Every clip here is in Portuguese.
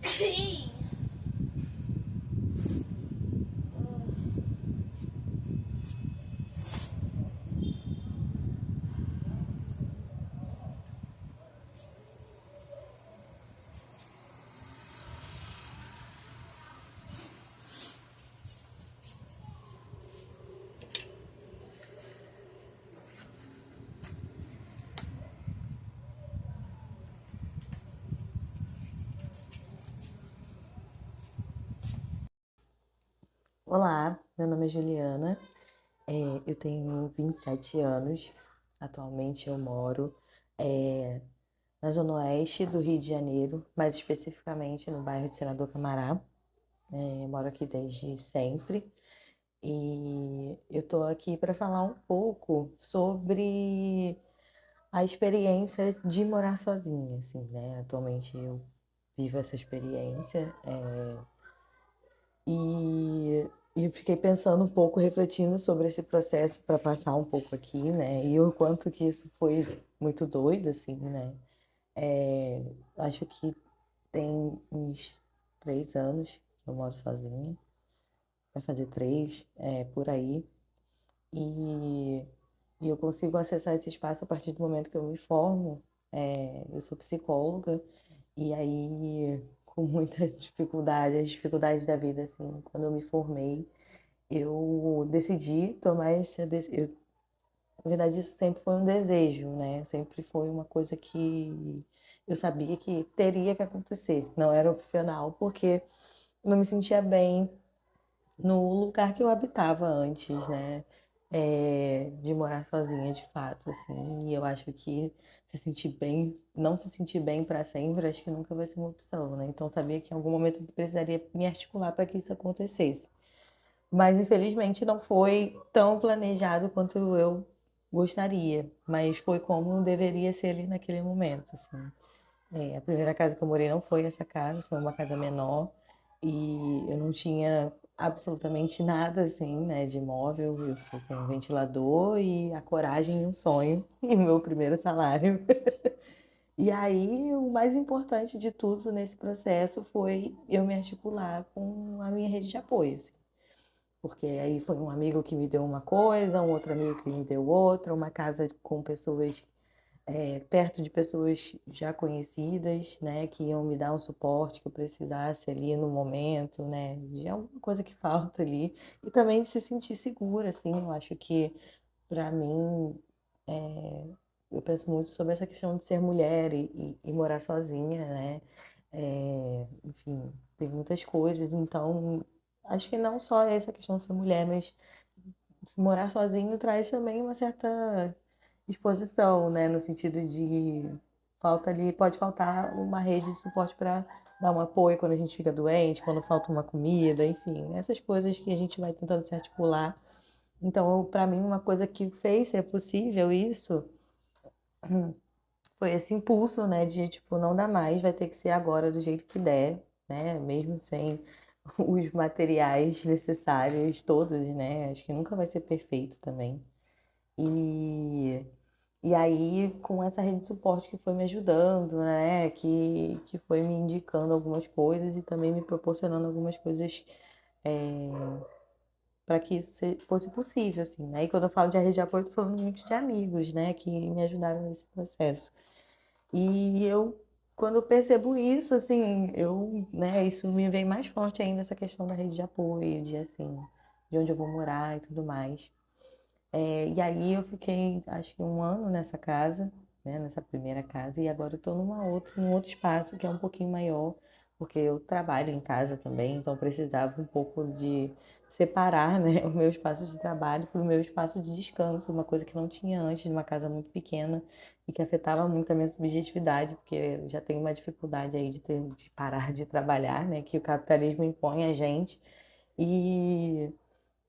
Sim. Olá, meu nome é Juliana, eu tenho 27 anos. Atualmente eu moro na zona oeste do Rio de Janeiro, mais especificamente no bairro de Senador Camará. Eu moro aqui desde sempre e eu estou aqui para falar um pouco sobre a experiência de morar sozinha, assim, né? Atualmente eu vivo essa experiência. E, e eu fiquei pensando um pouco, refletindo sobre esse processo para passar um pouco aqui, né? E o quanto que isso foi muito doido, assim, né? Acho que tem uns 3 anos que eu moro sozinha, vai fazer três, por aí. E, e eu consigo acessar esse espaço a partir do momento que eu me formo. Eu sou psicóloga, e aí, com muita dificuldade, as dificuldades da vida, assim, quando eu me formei. Eu decidi tomar na verdade, isso sempre foi um desejo, né? Sempre foi uma coisa que eu sabia que teria que acontecer, não era opcional, porque eu não me sentia bem no lugar que eu habitava antes, né? De morar sozinha, de fato, assim. E eu acho que se sentir bem, não se sentir bem para sempre, acho que nunca vai ser uma opção, né? Então, eu sabia que em algum momento eu precisaria me articular para que isso acontecesse. Mas infelizmente não foi tão planejado quanto eu gostaria, mas foi como deveria ser ali naquele momento, assim. A primeira casa que eu morei não foi essa casa, foi uma casa menor e eu não tinha absolutamente nada assim, né, de móvel. Eu fui com um ventilador e a coragem e um sonho e o meu primeiro salário. E aí, o mais importante de tudo nesse processo foi eu me articular com a minha rede de apoio, assim. Porque aí foi um amigo que me deu uma coisa, um outro amigo que me deu outra, uma casa com pessoas, perto de pessoas já conhecidas, né, que iam me dar um suporte que eu precisasse ali no momento, né, de alguma coisa que falta ali. E também se sentir segura, assim, eu acho que, para mim, é, eu penso muito sobre essa questão de ser mulher e morar sozinha, né? Enfim, tem muitas coisas, então acho que não só essa questão de ser mulher, mas se morar sozinho traz também uma certa exposição, né? No sentido de falta ali, pode faltar uma rede de suporte para dar um apoio quando a gente fica doente, quando falta uma comida, enfim, essas coisas que a gente vai tentando se articular. Então, para mim, uma coisa que fez ser possível isso foi esse impulso, né, de tipo, não dá mais, vai ter que ser agora do jeito que der, né, mesmo sem os materiais necessários todos, né, acho que nunca vai ser perfeito também. E, e aí, com essa rede de suporte que foi me ajudando, né, que foi me indicando algumas coisas e também me proporcionando algumas coisas para que isso fosse possível, assim, né, e quando eu falo de rede de apoio, eu tô falando muito de amigos, né, que me ajudaram nesse processo. E eu, quando eu percebo isso, assim, isso me vem mais forte ainda, essa questão da rede de apoio, de, assim, de onde eu vou morar e tudo mais. E aí eu fiquei, acho que um ano nessa casa, né, nessa primeira casa, e agora eu estou num outro espaço que é um pouquinho maior, porque eu trabalho em casa também, então eu precisava um pouco de separar, né, o meu espaço de trabalho para o meu espaço de descanso, uma coisa que não tinha antes, de uma casa muito pequena e que afetava muito a minha subjetividade, porque eu já tenho uma dificuldade aí de parar de trabalhar, né, que o capitalismo impõe a gente. E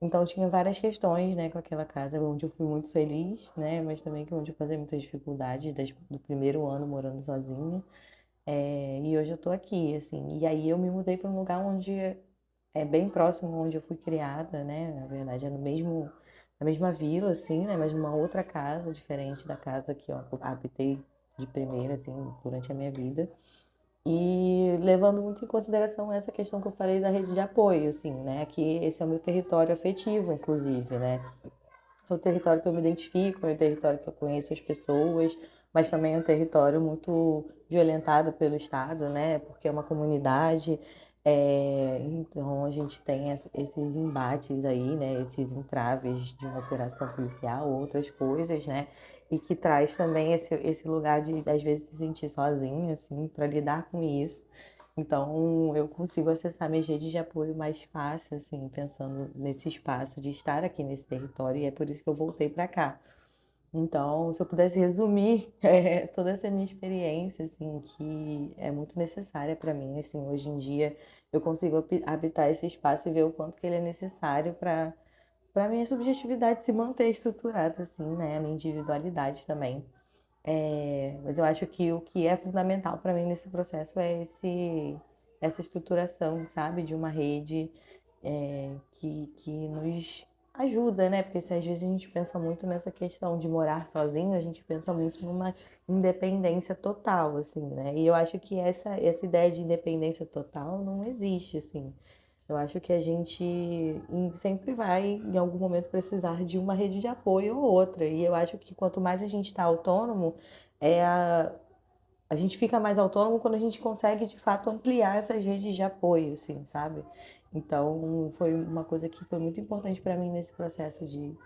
então tinha várias questões, né, com aquela casa, onde eu fui muito feliz, né, mas também que onde eu passei muitas dificuldades do primeiro ano morando sozinha. E hoje eu tô aqui, assim. E aí eu me mudei para um lugar onde é bem próximo onde eu fui criada, né? Na verdade é no mesmo na mesma vila, assim, né, mas numa outra casa diferente da casa que eu habitei de primeira, assim, durante a minha vida. E levando muito em consideração essa questão que eu falei da rede de apoio, assim, né? Que esse é o meu território afetivo, inclusive, né? É o território que eu me identifico, é o território que eu conheço as pessoas, mas também é um território muito violentado pelo Estado, né? Porque é uma comunidade, então a gente tem esses embates aí, né? Esses entraves de uma operação policial, outras coisas, né? E que traz também esse lugar de, às vezes, se sentir sozinha, assim, para lidar com isso. Então, eu consigo acessar minhas redes de apoio mais fácil, assim, pensando nesse espaço de estar aqui nesse território, e é por isso que eu voltei para cá. Então, se eu pudesse resumir, toda essa minha experiência, assim, que é muito necessária para mim, assim, hoje em dia eu consigo habitar esse espaço e ver o quanto que ele é necessário para a minha subjetividade se manter estruturada, assim, né, a minha individualidade também. Mas eu acho que o que é fundamental para mim nesse processo é essa estruturação, sabe, de uma rede que nos ajuda, né? Porque se às vezes a gente pensa muito nessa questão de morar sozinho, a gente pensa muito numa independência total, assim, né? E eu acho que essa ideia de independência total não existe, assim. Eu acho que a gente sempre vai, em algum momento, precisar de uma rede de apoio ou outra. E eu acho que quanto mais a gente está autônomo, é a gente fica mais autônomo quando a gente consegue, de fato, ampliar essas redes de apoio, assim, sabe? Então, foi uma coisa que foi muito importante para mim nesse processo de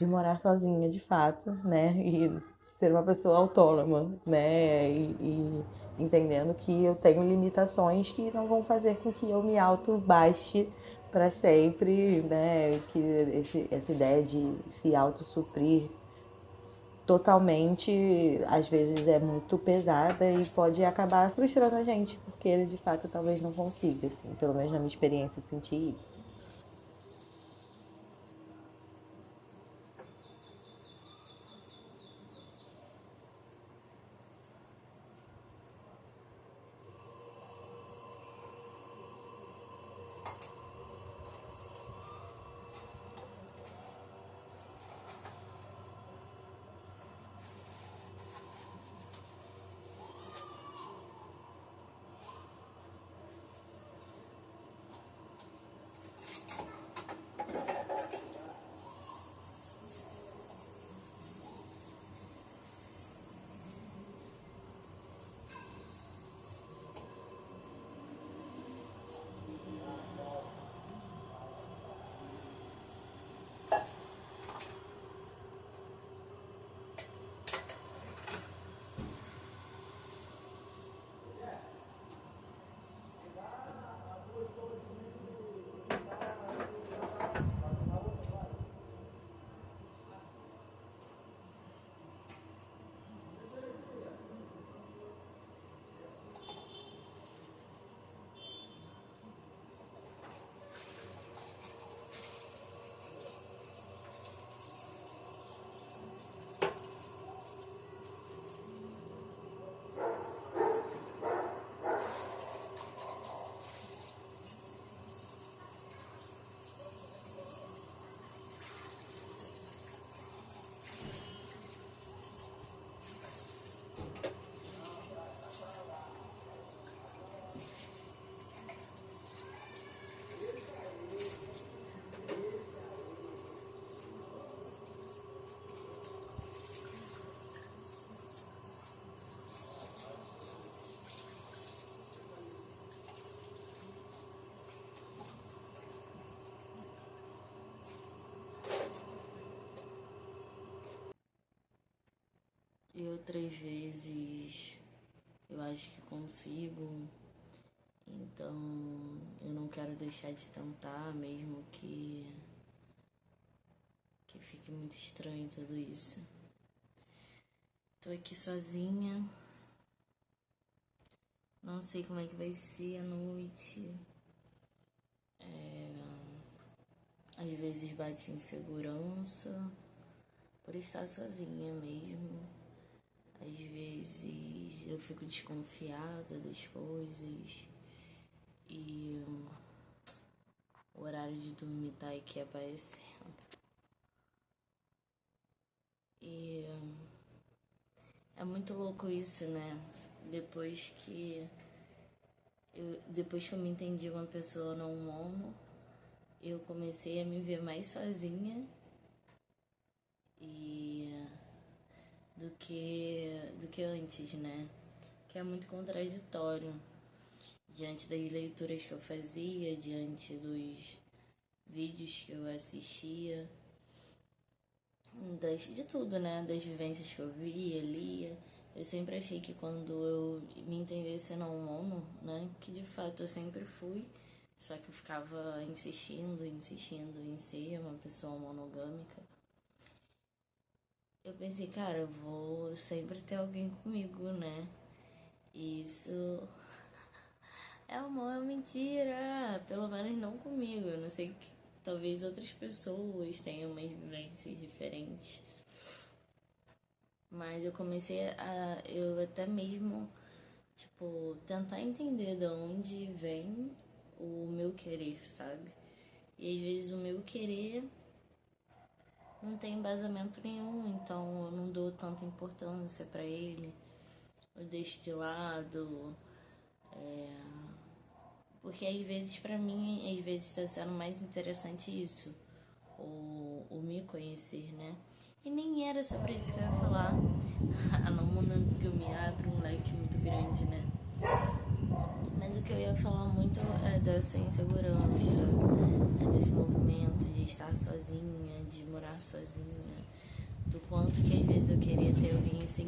morar sozinha, de fato, né? E ser uma pessoa autônoma, né? E entendendo que eu tenho limitações que não vão fazer com que eu me auto-baste para sempre, né? Que essa ideia de se auto-suprir totalmente, às vezes é muito pesada e pode acabar frustrando a gente, porque ele de fato talvez não consiga, assim, pelo menos na minha experiência eu senti isso. E outras vezes eu acho que consigo, então eu não quero deixar de tentar, mesmo que fique muito estranho tudo isso. Tô aqui sozinha, não sei como é que vai ser a noite. Às vezes bate insegurança por estar sozinha mesmo. Às vezes eu fico desconfiada das coisas e o horário de dormir tá aqui aparecendo. E é muito louco isso, né? Depois que Depois que eu me entendi uma pessoa não homo, eu comecei a me ver mais sozinha e do que antes, né? Que é muito contraditório diante das leituras que eu fazia, diante dos vídeos que eu assistia, de tudo, né? Das vivências que eu via, lia. Eu sempre achei que quando eu me entendesse não homo, né? Que de fato eu sempre fui, só que eu ficava insistindo em ser uma pessoa monogâmica. Eu pensei, cara, eu vou sempre ter alguém comigo, né? Isso é uma mentira, pelo menos não comigo. Eu não sei que talvez outras pessoas tenham umas vivências diferentes. Mas eu comecei eu até mesmo, tipo, tentar entender de onde vem o meu querer, sabe? E às vezes o meu querer não tem embasamento nenhum, então eu não dou tanta importância pra ele, eu deixo de lado, porque às vezes pra mim, às vezes tá sendo mais interessante isso, o me conhecer, né? E nem era sobre isso que eu ia falar. A não monogamia abre um leque muito grande, né? Mas o que eu ia falar muito é dessa insegurança, é desse movimento de estar sozinha, de morar sozinha, do quanto que às vezes eu queria ter alguém assim,